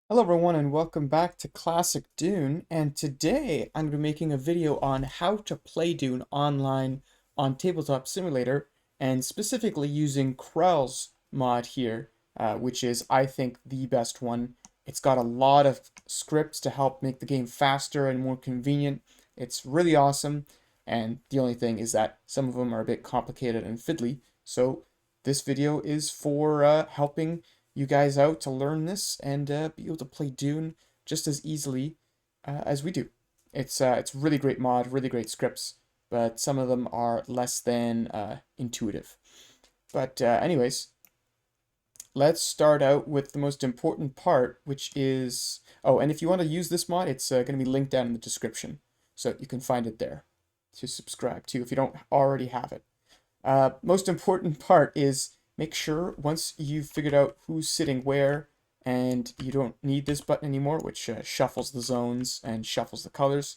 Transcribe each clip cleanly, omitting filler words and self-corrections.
Hello everyone and welcome back to Classic Dune, and today I'm going to be making a video on how to play Dune online on Tabletop Simulator, and specifically using Krell's mod here, which is, I think, the best one. It's got a lot of scripts to help make the game faster and more convenient. It's really awesome, and the only thing is that some of them are a bit complicated and fiddly, so this video is for helping you guys out to learn this and be able to play Dune just as easily as we do. It's really great mod, really great scripts, but some of them are less than intuitive. But anyways, let's start out with the most important part, which is and if you want to use this mod, it's going to be linked down in the description, so you can find it there to subscribe to if you don't already have it. Most important part is make sure once you've figured out who's sitting where and you don't need this button anymore, which shuffles the zones and shuffles the colors,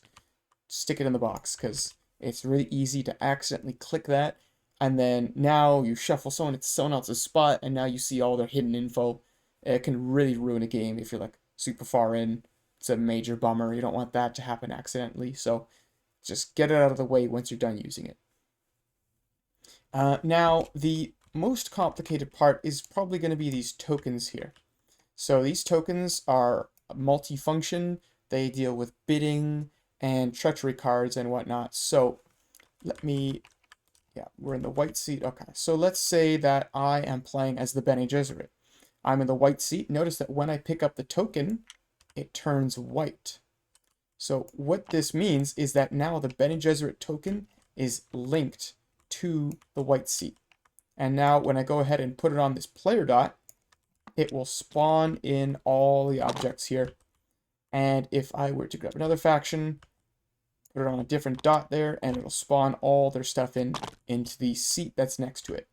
stick it in the box because it's really easy to accidentally click that. And then now you shuffle someone to someone else's spot and now you see all their hidden info. It can really ruin a game if you're like super far in. It's a major bummer. You don't want that to happen accidentally. So just get it out of the way once you're done using it. Now, the most complicated part is probably going to be these tokens here. So these tokens are multifunction. They deal with bidding and treachery cards and whatnot. So we're in the white seat. Okay, so let's say that I am playing as the Bene Gesserit. I'm in the white seat. Notice that when I pick up the token, it turns white. So what this means is that now the Bene Gesserit token is linked to the white seat. And now when I go ahead and put it on this player dot, it will spawn in all the objects here. And if I were to grab another faction, put it on a different dot there, and it'll spawn all their stuff into the seat that's next to it.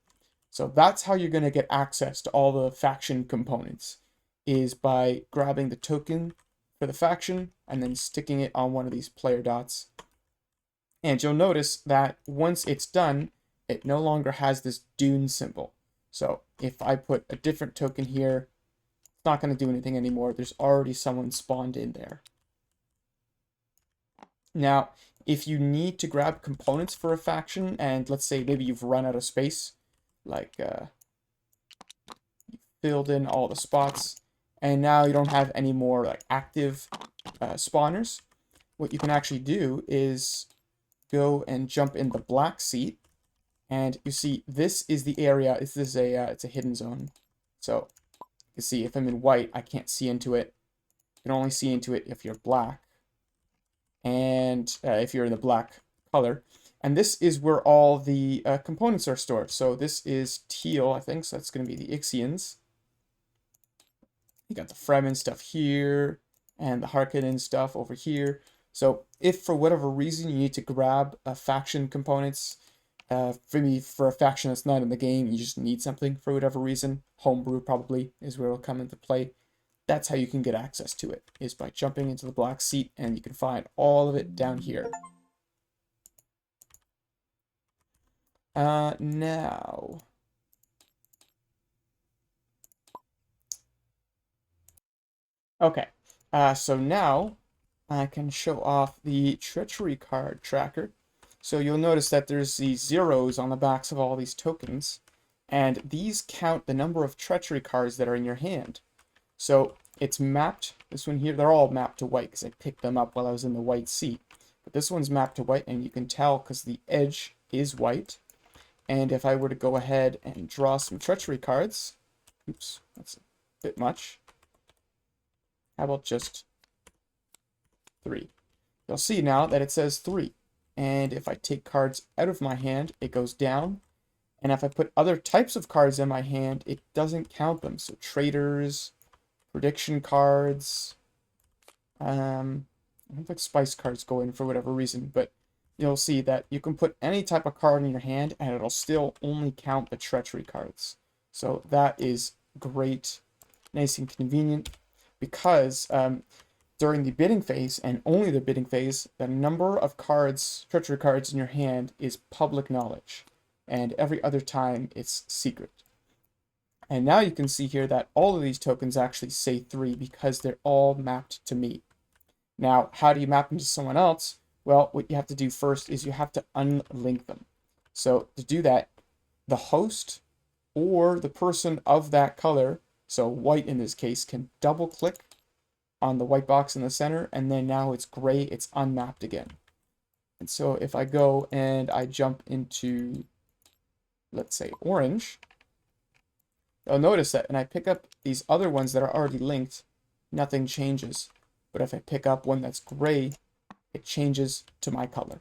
So that's how you're going to get access to all the faction components, is by grabbing the token for the faction and then sticking it on one of these player dots. And you'll notice that once it's done, it no longer has this Dune symbol. So if I put a different token here, it's not going to do anything anymore. There's already someone spawned in there. Now, if you need to grab components for a faction, and let's say maybe you've run out of space, like you filled in all the spots, and now you don't have any more like active spawners, what you can actually do is go and jump in the black seat, and you see this is the area. This is it's a hidden zone. So you see if I'm in white, I can't see into it. You can only see into it if you're black, and if you're in the black color. And this is where all the components are stored. So this is teal, I think. So that's going to be the Ixians. You got the Fremen stuff here, and the Harkonnen stuff over here. So if for whatever reason you need to grab faction components, for me, for a faction that's not in the game, you just need something for whatever reason, homebrew probably is where it'll come into play. That's how you can get access to it, is by jumping into the black seat, and you can find all of it down here. Now... Okay, so now I can show off the Treachery card tracker. So you'll notice that there's these zeros on the backs of all these tokens, and these count the number of Treachery cards that are in your hand. So it's mapped, this one here, they're all mapped to white because I picked them up while I was in the white seat. But this one's mapped to white, and you can tell because the edge is white. And if I were to go ahead and draw some Treachery cards, oops, that's a bit much. How about just 3? You'll see now that it says 3. And if I take cards out of my hand, it goes down. And if I put other types of cards in my hand, it doesn't count them. So traders, prediction cards, I don't think spice cards go in for whatever reason, but you'll see that you can put any type of card in your hand and it'll still only count the treachery cards. So that is great, nice and convenient, because during the bidding phase, and only the bidding phase, the number of cards, treachery cards in your hand is public knowledge, and every other time it's secret. And now you can see here that all of these tokens actually say 3 because they're all mapped to me. Now, how do you map them to someone else? Well, what you have to do first is you have to unlink them. So to do that, the host or the person of that color, so white in this case, can double click on the white box in the center, and then now it's gray, it's unmapped again. And so if I go and I jump into, let's say, orange, you'll notice that when I pick up these other ones that are already linked, nothing changes. But if I pick up one that's gray, it changes to my color.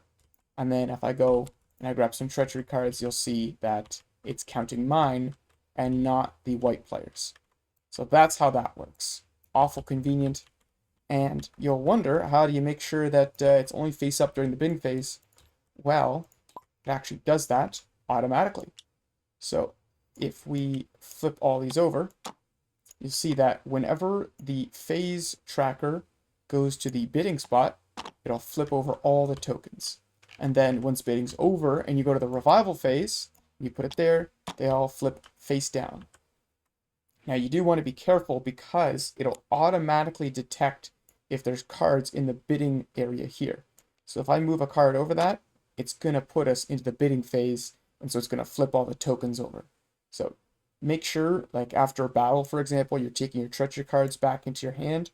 And then if I go and I grab some Treachery cards, you'll see that it's counting mine and not the white players. So that's how that works. Awful convenient. And you'll wonder, how do you make sure that it's only face up during the bidding phase? Well, it actually does that automatically. So if we flip all these over, you see that whenever the phase tracker goes to the bidding spot, it'll flip over all the tokens. And then once bidding's over and you go to the revival phase, you put it there, they all flip face down. Now you do want to be careful because it'll automatically detect if there's cards in the bidding area here. So if I move a card over that, it's going to put us into the bidding phase, and so it's going to flip all the tokens over. So make sure, like after a battle, for example, you're taking your treachery cards back into your hand.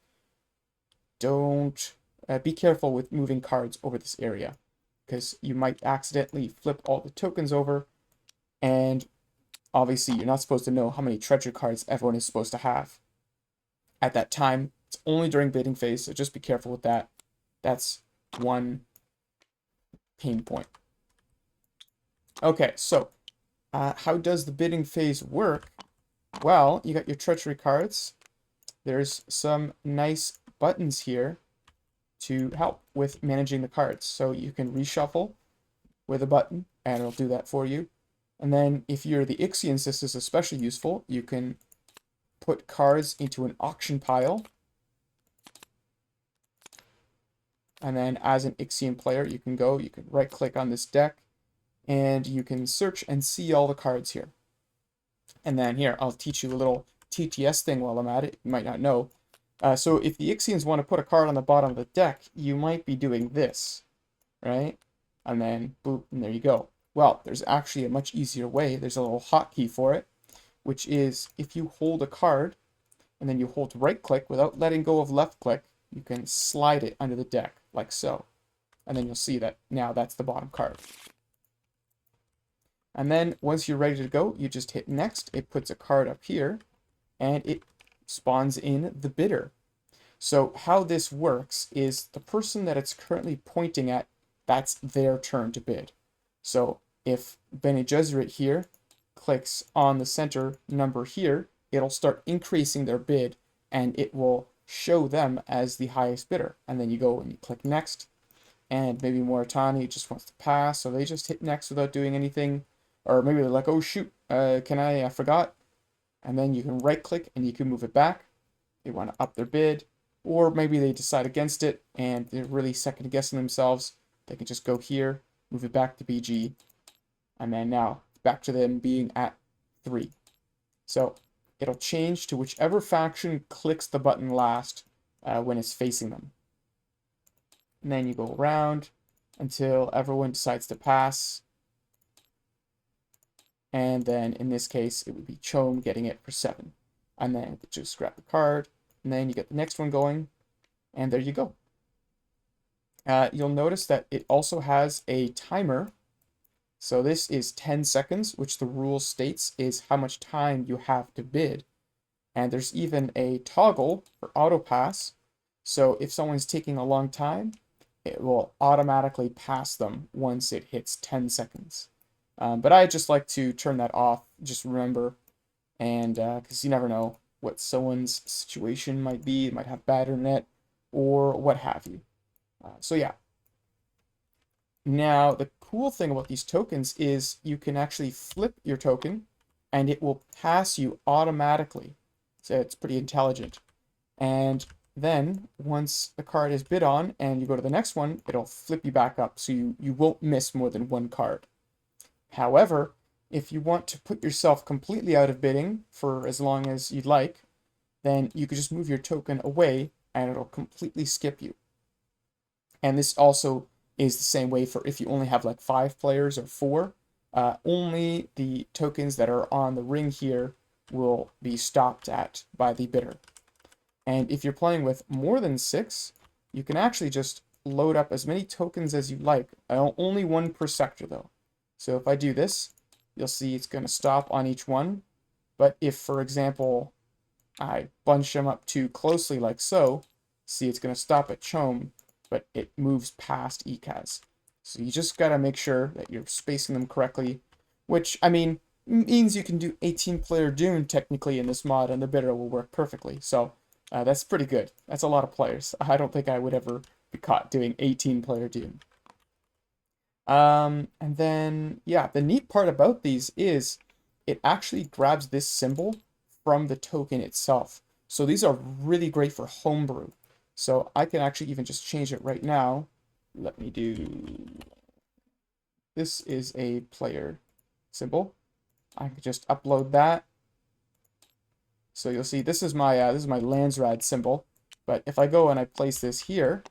Don't be careful with moving cards over this area, because you might accidentally flip all the tokens over, and obviously you're not supposed to know how many treachery cards everyone is supposed to have at that time. It's only during bidding phase, so just be careful with that. That's one pain point. Okay, so how does the bidding phase work? Well, you got your treachery cards. There's some nice buttons here to help with managing the cards. So you can reshuffle with a button, and it'll do that for you. And then if you're the Ixians, this is especially useful. You can put cards into an auction pile. And then as an Ixian player, you can right click on this deck, and you can search and see all the cards here. And then here, I'll teach you a little TTS thing while I'm at it. You might not know. So if the Ixians want to put a card on the bottom of the deck, you might be doing this, right? And then boop, and there you go. Well, there's actually a much easier way. There's a little hotkey for it, which is if you hold a card and then you hold right click without letting go of left click, you can slide it under the deck like so. And then you'll see that now that's the bottom card. And then once you're ready to go, you just hit next. It puts a card up here and it spawns in the bidder. So how this works is the person that it's currently pointing at, that's their turn to bid. So if Bene Gesserit here clicks on the center number here, it'll start increasing their bid and it will show them as the highest bidder. And then you go and you click next, and maybe Moritani just wants to pass, so they just hit next without doing anything. Or maybe they're like, oh shoot, I forgot. And then you can right click and you can move it back. They want to up their bid, or maybe they decide against it and they're really second guessing themselves. They can just go here, move it back to BG, and then now back to them being at 3. So it'll change to whichever faction clicks the button last when it's facing them. And then you go around until everyone decides to pass. And then in this case, it would be Chom getting it for 7. And then just grab the card, and then you get the next one going, and there you go. You'll notice that it also has a timer. So this is 10 seconds, which the rule states is how much time you have to bid. And there's even a toggle for auto pass. So if someone's taking a long time, it will automatically pass them once it hits 10 seconds. But I just like to turn that off, just remember, and because you never know what someone's situation might be. It might have bad internet or what have you. So yeah. Now, the cool thing about these tokens is you can actually flip your token and it will pass you automatically. So it's pretty intelligent. And then once the card is bid on and you go to the next one, it'll flip you back up, so you won't miss more than one card. However, if you want to put yourself completely out of bidding for as long as you'd like, then you could just move your token away and it'll completely skip you. And this also is the same way for if you only have like 5 players or 4. Only the tokens that are on the ring here will be stopped at by the bidder. And if you're playing with more than 6, you can actually just load up as many tokens as you like. Only 1 per sector though. So if I do this, you'll see it's going to stop on each one. But if, for example, I bunch them up too closely like so, see it's going to stop at Chom, but it moves past ECAS. So you just got to make sure that you're spacing them correctly, which, I mean, means you can do 18-player Dune technically in this mod, and the bidder will work perfectly. So that's pretty good. That's a lot of players. I don't think I would ever be caught doing 18-player Dune. And then, yeah, the neat part about these is it actually grabs this symbol from the token itself. So these are really great for homebrew. So I can actually even just change it right now. Let me do... This is a player symbol. I can just upload that. So you'll see this is my Landsrad symbol. But if I go and I place this here,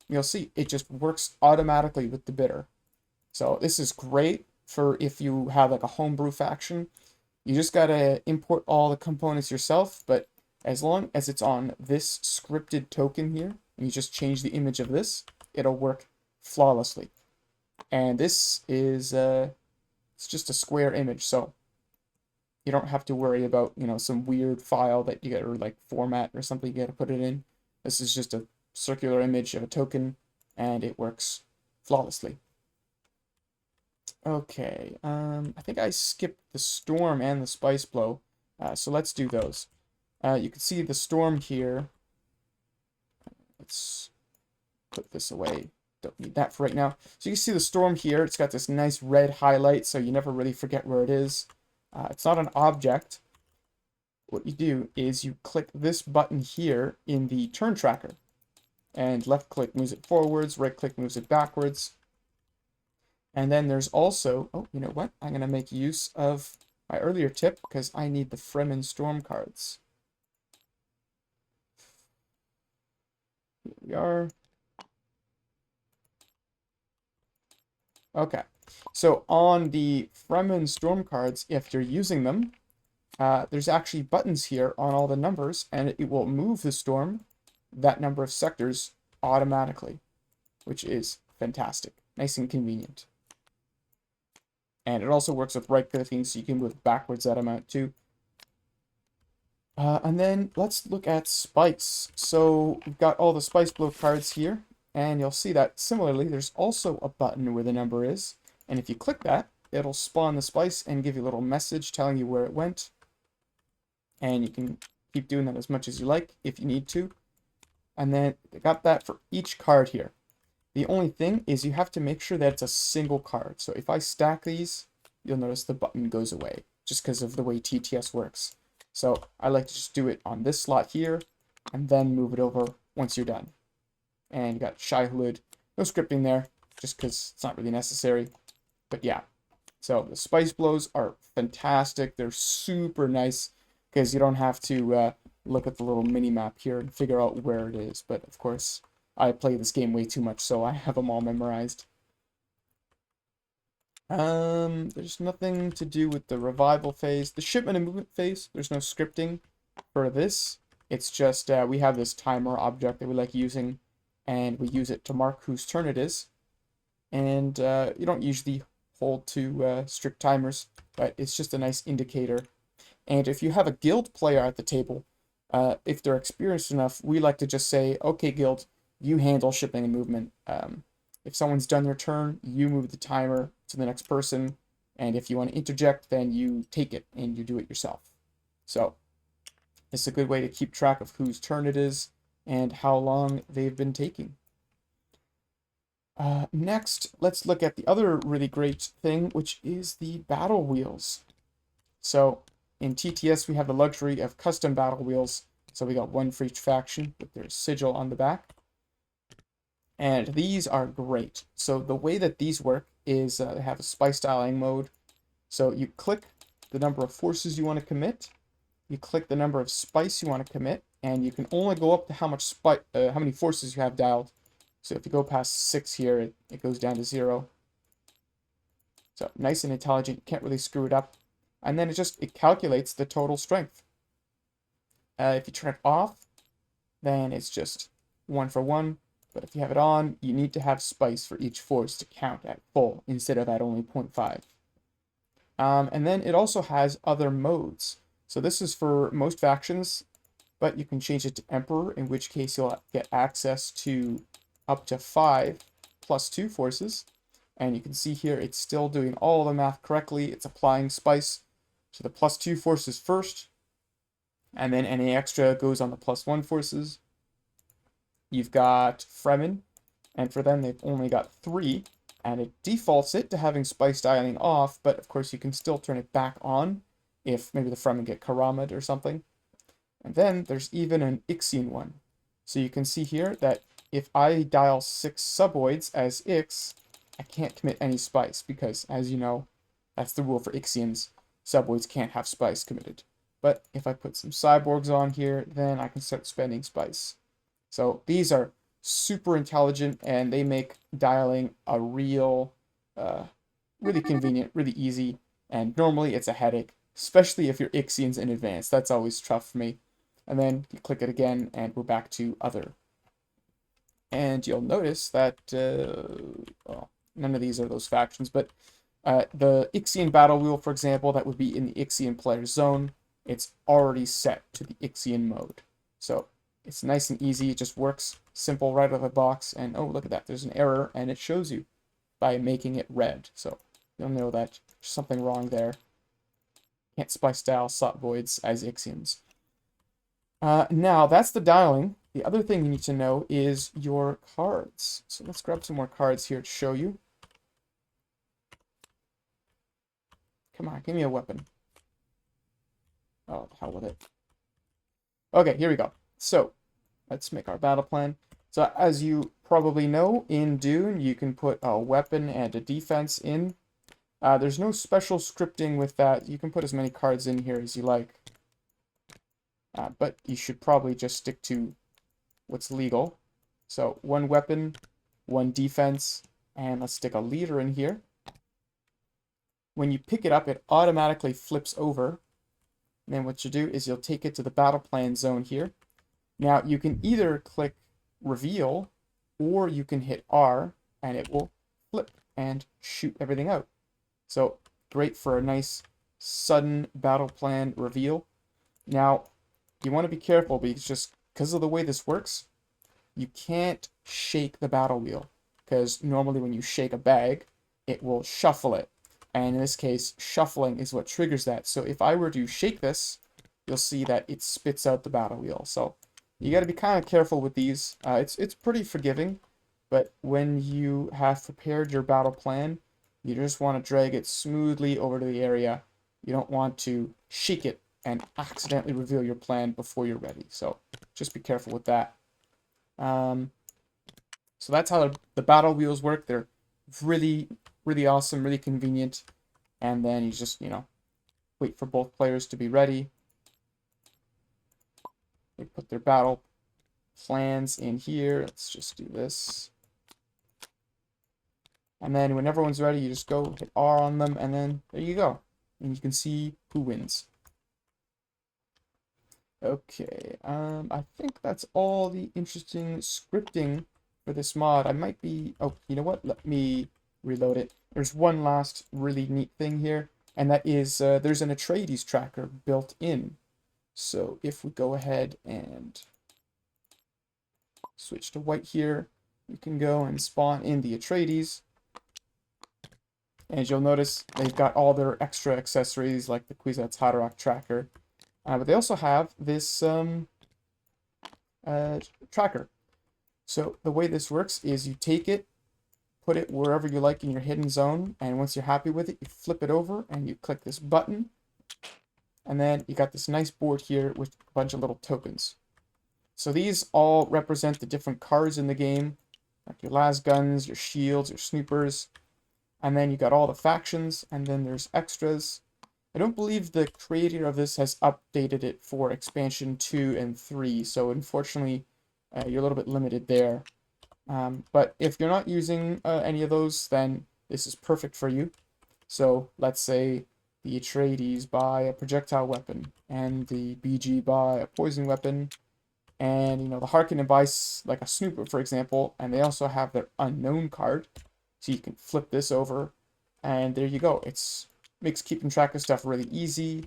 you'll see it just works automatically with the bidder. So this is great for if you have like a homebrew faction. You just gotta import all the components yourself, but as long as it's on this scripted token here, and you just change the image of this, it'll work flawlessly. And this is it's just a square image, so you don't have to worry about, you know, some weird file that you get, or like format or something you gotta put it in. This is just a circular image of a token, and it works flawlessly. Okay, I think I skipped the storm and the spice blow, so let's do those. You can see the storm here. Let's put this away. Don't need that for right now. So you can see the storm here. It's got this nice red highlight, so you never really forget where it is. It's not an object. What you do is you click this button here in the turn tracker, and left click moves it forwards, right click moves it backwards. And then there's also, oh, you know what? I'm going to make use of my earlier tip because I need the Fremen Storm cards. Here we are. Okay, so on the Fremen Storm cards, if you're using them, there's actually buttons here on all the numbers, and it will move the storm that number of sectors automatically, which is fantastic. Nice and convenient. And it also works with right-clicking, so you can move backwards that amount too. And then let's look at Spice. So we've got all the Spice Blow cards here, and you'll see that similarly, there's also a button where the number is. And if you click that, it'll spawn the Spice and give you a little message telling you where it went. And you can keep doing that as much as you like if you need to. And then I got that for each card here. The only thing is you have to make sure that it's a single card. So if I stack these, you'll notice the button goes away just because of the way TTS works. So I like to just do it on this slot here and then move it over once you're done. And you got Shy Hulud. No scripting there just because it's not really necessary. But yeah, so the Spice Blows are fantastic. They're super nice because you don't have to look at the little mini map here and figure out where it is. But of course, I play this game way too much, so I have them all memorized. There's nothing to do with the revival phase. The shipment and movement phase, there's no scripting for this. It's just we have this timer object that we like using, and we use it to mark whose turn it is. And you don't usually hold to strict timers, but it's just a nice indicator. And if you have a guild player at the table, if they're experienced enough, we like to just say, okay, guild, you handle shipping and movement. If someone's done their turn, you move the timer to the next person. And if you want to interject, then you take it and you do it yourself. So it's a good way to keep track of whose turn it is and how long they've been taking. Next, let's look at the other really great thing, which is the battle wheels. So in TTS, we have the luxury of custom battle wheels. So we got one for each faction with their sigil on the back. And these are great. So the way that these work is they have a spice styling mode. So you click the number of forces you want to commit, you click the number of spice you want to commit, and you can only go up to how many forces you have dialed. So if you go past 6 here, it goes down to 0. So nice and intelligent, you can't really screw it up. And then it calculates the total strength. If you turn it off, then it's just 1 for 1. But if you have it on, you need to have spice for each force to count at full instead of at only 0.5. And then it also has other modes. So this is for most factions, but you can change it to Emperor, in which case you'll get access to up to 5 plus 2 forces. And you can see here it's still doing all the math correctly. It's applying spice to the plus 2 forces first, and then any extra goes on the plus 1 forces. You've got Fremen, and for them they've only got 3, and it defaults it to having spice dialing off, but of course you can still turn it back on if maybe the Fremen get Karamid or something. And then there's even an Ixian one. So you can see here that if I dial 6 suboids as Ix, I can't commit any spice because, as you know, that's the rule for Ixians. Suboids can't have spice committed. But if I put some cyborgs on here, then I can start spending spice. So these are super intelligent, and they make dialing a really convenient, really easy, and normally it's a headache, especially if you're Ixians in advance. That's always tough for me. And then you click it again, and we're back to other. And you'll notice that, well, none of these are those factions, but the Ixian battle wheel, for example, that would be in the Ixian player zone, it's already set to the Ixian mode. So it's nice and easy. It just works simple right out of the box. And oh, look at that. There's an error, and it shows you by making it red. So you'll know that there's something wrong there. Can't spice dial slot voids as Ixians. Now, that's the dialing. The other thing you need to know is your cards. So let's grab some more cards here to show you. Come on, give me a weapon. Oh, the hell with it. Okay, here we go. So, let's make our battle plan. So, as you probably know, in Dune, you can put a weapon and a defense in. There's no special scripting with that. You can put as many cards in here as you like. But you should probably just stick to what's legal. So, 1 weapon, 1 defense, and let's stick a leader in here. When you pick it up, it automatically flips over. And then what you do is you'll take it to the battle plan zone here. Now, you can either click reveal, or you can hit R, and it will flip and shoot everything out. So, great for a nice, sudden battle plan reveal. Now, you want to be careful because of the way this works, you can't shake the battle wheel. Because normally when you shake a bag, it will shuffle it. And in this case, shuffling is what triggers that. So if I were to shake this, you'll see that it spits out the battle wheel. So you got to be kind of careful with these. It's pretty forgiving, but when you have prepared your battle plan, you just want to drag it smoothly over to the area. You don't want to shake it and accidentally reveal your plan before you're ready. So just be careful with that. So that's how the battle wheels work. They're really, really awesome, really convenient. And then you just, wait for both players to be ready. They put their battle plans in here. Let's just do this. And then when everyone's ready, you just go hit R on them, and then there you go. And you can see who wins. Okay, I think that's all the interesting scripting for this mod. I might be... Oh, you know what? Let me reload it. There's one last really neat thing here, and that is there's an Atreides tracker built in. So if we go ahead and switch to white here, you can go and spawn in the Atreides. And you'll notice they've got all their extra accessories like the Kwisatz Haderach tracker. But they also have this tracker. So the way this works is you take it, put it wherever you like in your hidden zone, and once you're happy with it, you flip it over and you click this button. And then you got this nice board here with a bunch of little tokens. So these all represent the different cards in the game, like your las guns, your shields, your snoopers. And then you got all the factions, and then there's extras. I don't believe the creator of this has updated it for expansion 2 and 3, so unfortunately, you're a little bit limited there. But if you're not using any of those, then this is perfect for you. So let's say the Atreides buy a projectile weapon, and the BG buy a poison weapon, and the Harkonnen buys like a snooper, for example, and they also have their unknown card. So you can flip this over, and there you go. It's makes keeping track of stuff really easy.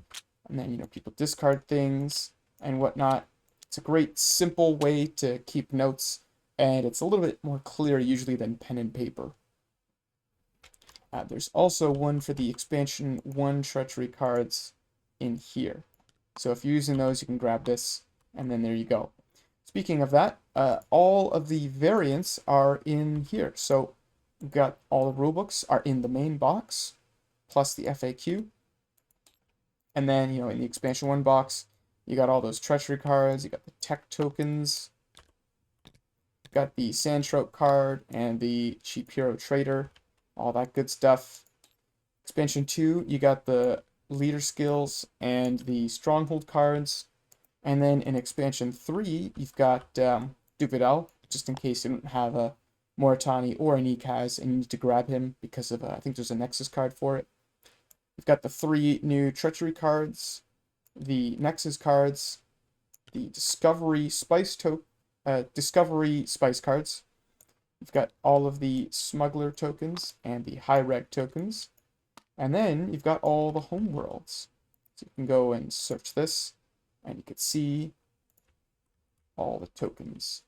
And then people discard things and whatnot. It's a great simple way to keep notes, and it's a little bit more clear usually than pen and paper. There's also one for the expansion 1 treachery cards in here. So if you're using those, you can grab this, and then there you go. Speaking of that, all of the variants are in here. So we've got all the rulebooks are in the main box, plus the FAQ. And then, in the expansion 1 box, you got all those treachery cards, you got the tech tokens, you got the Sandtrope card, and the cheap hero trader, all that good stuff. Expansion 2, you got the leader skills and the stronghold cards. And then in expansion 3, you've got Duvidal, just in case you don't have a Moritani or an Ikaz and you need to grab him because of, I think there's a Nexus card for it. You've got the 3 new Treachery cards, the Nexus cards, the Discovery Spice cards. You've got all of the Smuggler tokens and the High Reg tokens. And then you've got all the homeworlds. So you can go and search this, and you can see all the tokens.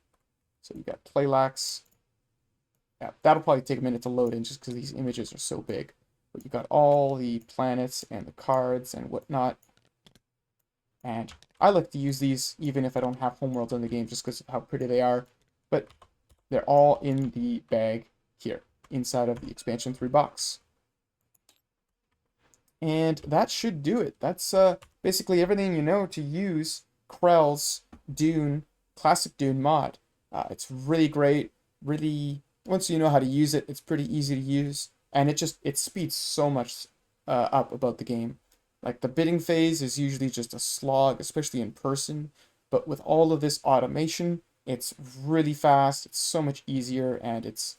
So you got Playlax. Yeah, that'll probably take a minute to load in just because these images are so big. But you got all the planets and the cards and whatnot. And I like to use these even if I don't have homeworlds in the game just because of how pretty they are. But they're all in the bag here, inside of the expansion 3 box. And that should do it. That's basically everything you know to use Krell's Dune, Classic Dune mod. It's really great. Really, once you know how to use it, it's pretty easy to use. And it speeds so much up about the game. Like the bidding phase is usually just a slog, especially in person. But with all of this automation, it's really fast. It's so much easier, and it's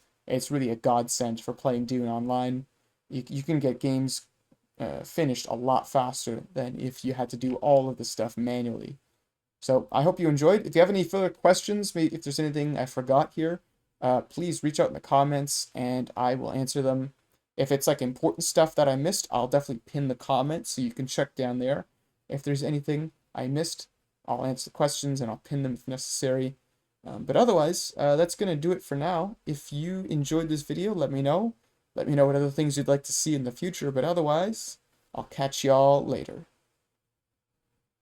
really a godsend for playing Dune online. You can get games finished a lot faster than if you had to do all of this stuff manually. So I hope you enjoyed. If you have any further questions, maybe if there's anything I forgot here, please reach out in the comments and I will answer them. If it's like important stuff that I missed, I'll definitely pin the comments so you can check down there. If there's anything I missed, I'll answer the questions and I'll pin them if necessary. But otherwise, that's going to do it for now. If you enjoyed this video, let me know. Let me know what other things you'd like to see in the future. But otherwise, I'll catch y'all later.